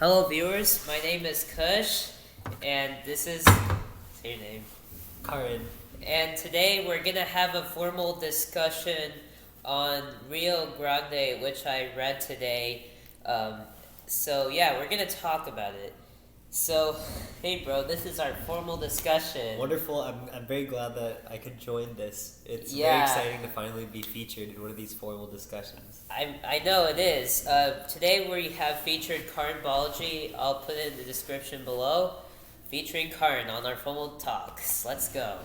Hello, viewers. My name is Kush, and this is. Say your name. Karan. And today we're gonna have a formal discussion on Rio Grande, which I read today. We're gonna talk about it. So, hey, bro, this is our formal discussion. Wonderful. I'm very glad that I could join this. It's very Yeah. exciting to finally be featured in one of these formal discussions. I know it is. Today we have featured Karan Balaji. I'll put it in the description below. Featuring Karan on our formal talks. Let's go.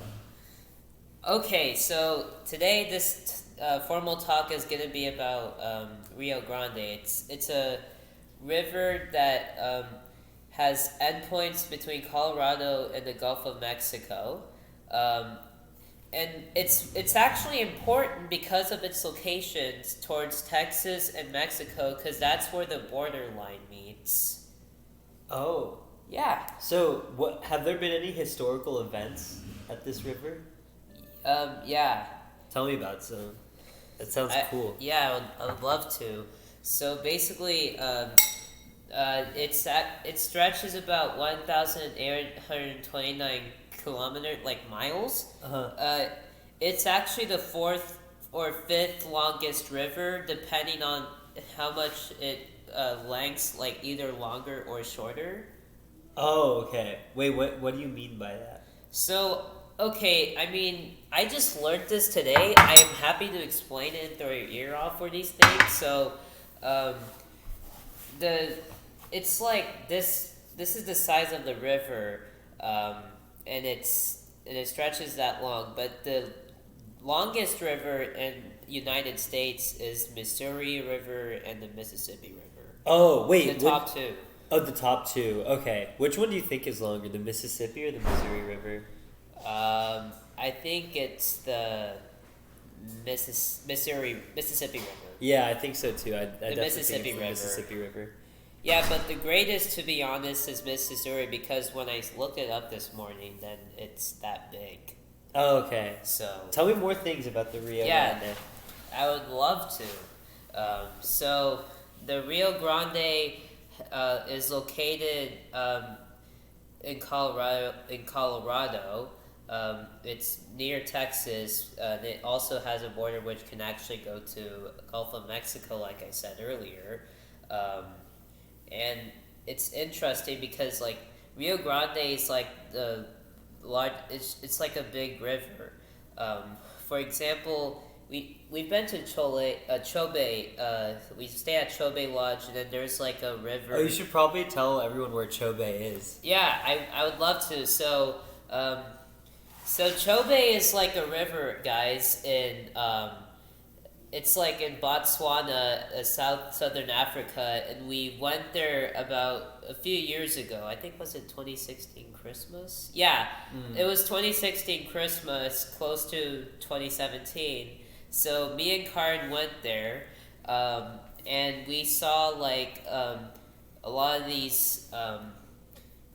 Okay, so today this formal talk is going to be about Rio Grande. It's a river that has endpoints between Colorado and the Gulf of Mexico. And it's actually important because of its locations towards Texas and Mexico, because that's where the borderline meets. Oh. Yeah. So, what have there been any historical events at this river? Yeah. Tell me about some. That sounds cool. Yeah, I would love to. So basically, it stretches about 1,829 miles. Uh-huh. It's actually the fourth or fifth longest river, depending on how much it lengths, like either longer or shorter. Oh, okay. Wait, what do you mean by that? So, okay, I mean, I just learned this today. I am happy to explain it and throw your ear off for these things. So, it's like this. This is the size of the river, and it stretches that long. But the longest river in United States is Missouri River and the Mississippi River. Oh, wait. The top two. Oh, the top two. Okay. Which one do you think is longer, the Mississippi or the Missouri River? I think it's the Mississippi River. Yeah, I think so too. I definitely Mississippi think it's the River. Mississippi River. Yeah, but the greatest, to be honest, is Missouri, because when I looked it up this morning, then it's that big. Oh, okay. So Tell me more things about the Rio Grande. I would love to. So the Rio Grande is located in Colorado. It's near Texas. It also has a border which can actually go to Gulf of Mexico, like I said earlier. And it's interesting because like Rio Grande is like the large. It's like a big river. For example, we've been to Chobe. We stay at Chobe Lodge, and then there's like a river. Oh, you should probably tell everyone where Chobe is. Yeah, I would love to. So Chobe is like a river, guys, it's like in Botswana, southern Africa, and we went there about a few years ago. I think, was it 2016 Christmas? Yeah, It was 2016 Christmas, close to 2017. So me and Karan went there, and we saw like a lot of these.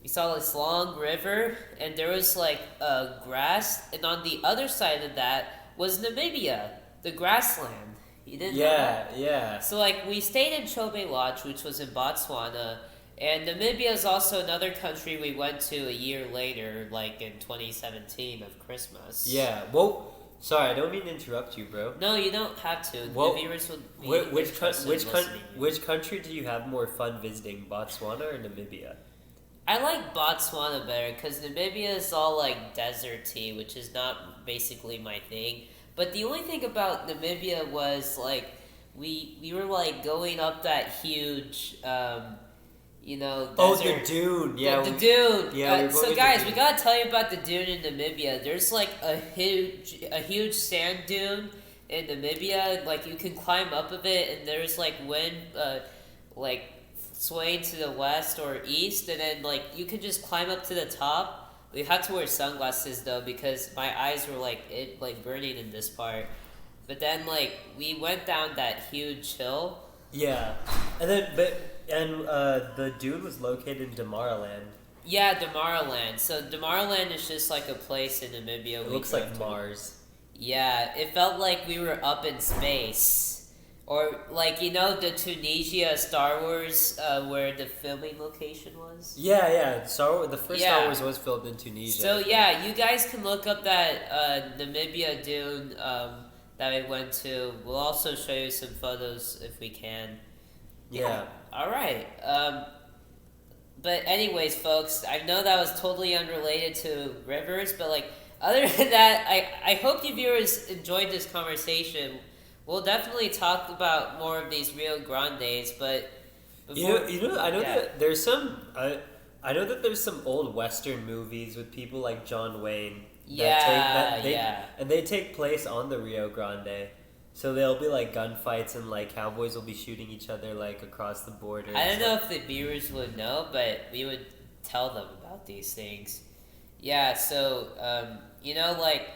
We saw this long river, and there was like grass, and on the other side of that was Namibia, the grassland. You didn't know that? Yeah. So like we stayed in Chobe Lodge, which was in Botswana, and Namibia is also another country we went to a year later, like in 2017 of Christmas. Yeah. Well, sorry, I don't mean to interrupt you, bro. No, you don't have to. Well, the viewers would be which listening. country do you have more fun visiting, Botswana or Namibia? I like Botswana better because Namibia is all like deserty, which is not basically my thing. But the only thing about Namibia was like we were like going up that huge, desert. Oh, the dune. Yeah, the dune. Yeah. So guys, we gotta tell you about the dune in Namibia. There's like a huge sand dune in Namibia. Like you can climb up of it, and there's like wind, like swaying to the west or east, and then like you can just climb up to the top. We had to wear sunglasses though because my eyes were like burning in this part. But then like we went down that huge hill. Yeah, and then the dune was located in Damaraland. Yeah, Damaraland. So Damaraland is just like a place in Namibia. It looks like Mars. Yeah, it felt like we were up in space. Or like the Tunisia Star Wars where the filming location was. Yeah. The first Star Yeah. Wars was filmed in Tunisia. So yeah, you guys can look up that Namibia dune that we went to. We'll also show you some photos if we can. Yeah. All right. But anyways, folks, I know that was totally unrelated to rivers, but like other than that, I hope you viewers enjoyed this conversation. We'll definitely talk about more of these Rio Grandes, but before, I know yeah. that there's some. I know that there's some old Western movies with people like John Wayne. And they take place on the Rio Grande, so there'll be like gunfights and like cowboys will be shooting each other like across the border. I don't know if the viewers would know, but we would tell them about these things. Yeah, so like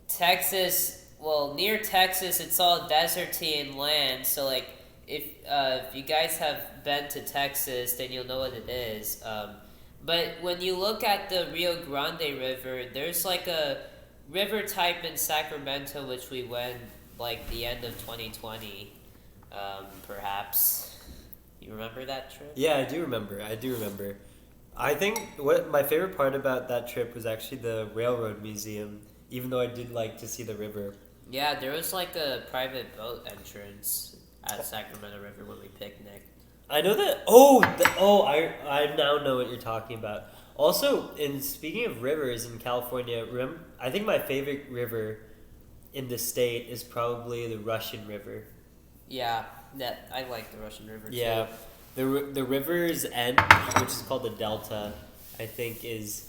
Texas. Well, near Texas, it's all deserty and land. So like, if you guys have been to Texas, then you'll know what it is. But when you look at the Rio Grande River, there's like a river type in Sacramento, which we went like the end of 2020, perhaps. You remember that trip? Yeah, I do remember. I think what my favorite part about that trip was actually the railroad museum, even though I did like to see the river. Yeah, there was like a private boat entrance at Sacramento River when we picnicked. I know that. I now know what you're talking about. Also, in speaking of rivers in California, I think my favorite river in the state is probably the Russian River. Yeah, I like the Russian River too. Yeah, the river's end, which is called the Delta, I think is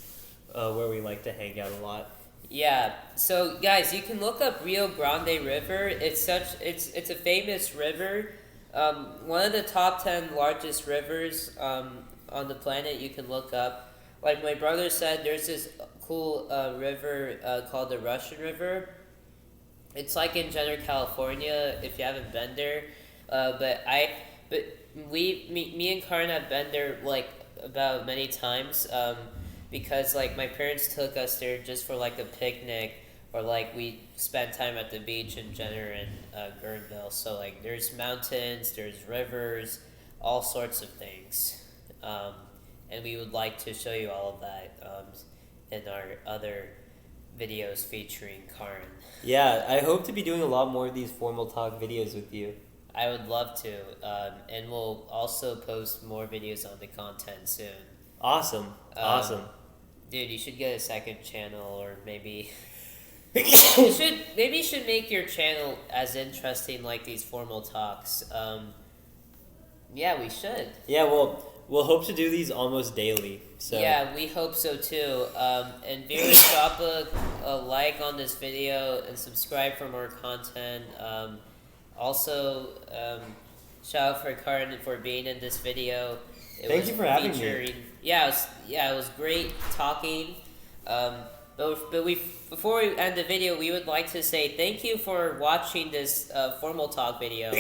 where we like to hang out a lot. Yeah, so guys, you can look up Rio Grande River. It's a famous river. One of the top 10 largest rivers on the planet. You can look up. Like my brother said, there's this cool river called the Russian River. It's like in Jenner, California. If you haven't been there, me and Karan have been there like about many times. Because like my parents took us there just for like a picnic, or like we spent time at the beach in Jenner and Guerneville. So like there's mountains, there's rivers, all sorts of things, and we would like to show you all of that in our other videos featuring Karan. Yeah, I hope to be doing a lot more of these formal talk videos with you. I would love to, and we'll also post more videos on the content soon. Awesome. Dude, you should get a second channel, or maybe you should make your channel as interesting like these formal talks. Yeah, we should. Yeah, we'll hope to do these almost daily. So yeah, we hope so too. And viewers, drop a like on this video and subscribe for more content. Also, shout out for Karan for being in this video. Thank you for having me. Yeah, it was great talking. Before we end the video, we would like to say thank you for watching this formal talk video.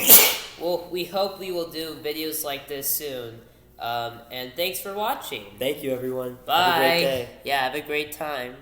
We hope we will do videos like this soon. And thanks for watching. Thank you, everyone. Bye. Have a great day. Yeah, have a great time.